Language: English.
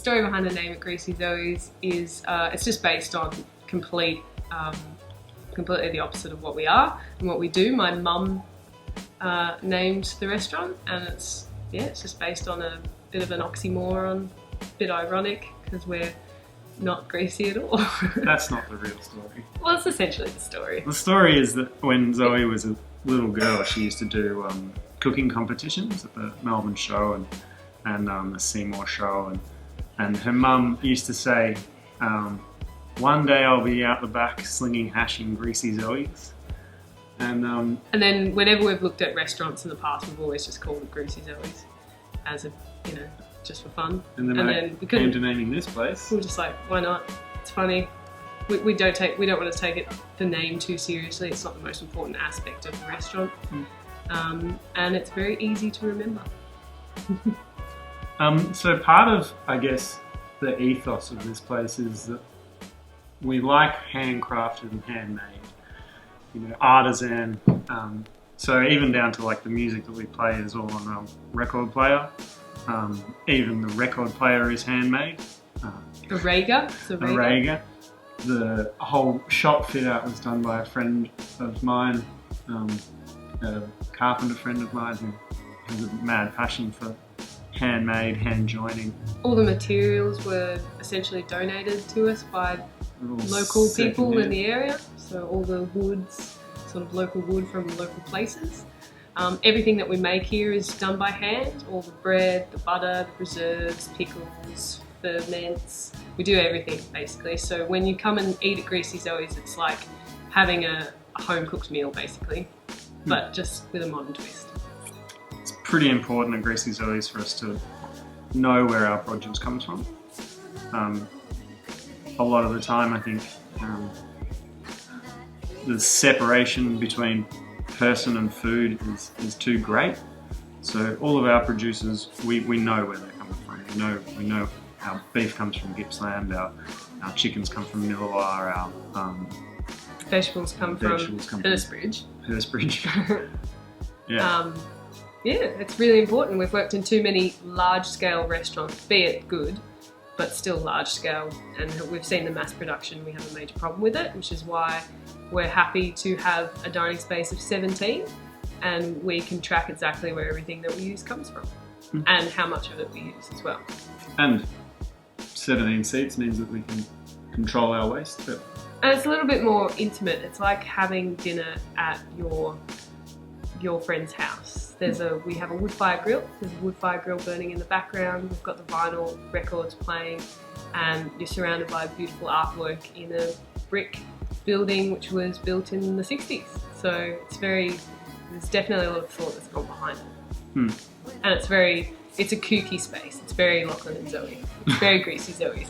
story behind the name of Greasy Zoes is it's just based on completely the opposite of what we are and what we do. My mum named the restaurant, and it's just based on a bit of an oxymoron, a bit ironic because we're not greasy at all. That's not the real story. Well, it's essentially the story. The story is that when Zoe was a little girl, she used to do cooking competitions at the Melbourne show and the Seymour show, and her mum used to say, one day I'll be out the back slinging hash in Greasy Zoes. And then whenever we've looked at restaurants in the past, we've always just called it Greasy Zoes as a, just for fun. And then we came to naming this place. We were just like, why not? It's funny. We don't want to take the name too seriously. It's not the most important aspect of the restaurant. And it's very easy to remember. So part of, I guess, the ethos of this place is that we like handcrafted and handmade, artisan. So even down to like the music that we play is all on a record player. Even the record player is handmade. A Rager. The whole shop fit out was done by a friend of mine, a carpenter friend of mine who has a mad passion for handmade, hand joining. All the materials were essentially donated to us by local people in the area. So all the woods, sort of local wood from local places. Everything that we make here is done by hand. All the bread, the butter, the preserves, pickles, ferments. We do everything basically. So when you come and eat at Greasy Zoes, it's like having a home cooked meal basically, but just with a modern twist. It's pretty important at Greasy Zoes for us to know where our produce comes from. A lot of the time I think the separation between person and food is too great. So all of our producers, we know where they're coming from. We know our beef comes from Gippsland, our chickens come from Millawa, our vegetables come from Hurstbridge. Yeah. It's really important. We've worked in too many large-scale restaurants, be it good, but still large-scale, and we've seen the mass production. We have a major problem with it, which is why we're happy to have a dining space of 17, and we can track exactly where everything that we use comes from and how much of it we use as well. And 17 seats means that we can control our waste. But and it's a little bit more intimate. It's like having dinner at your friend's house. We have a wood fire grill. There's a wood fire grill burning in the background. We've got the vinyl records playing, and you're surrounded by beautiful artwork in a brick building which was built in the 60s. So there's definitely a lot of thought that's gone behind it. And it's a kooky space. It's very Lachlan and Zoe. It's very Greasy Zoes.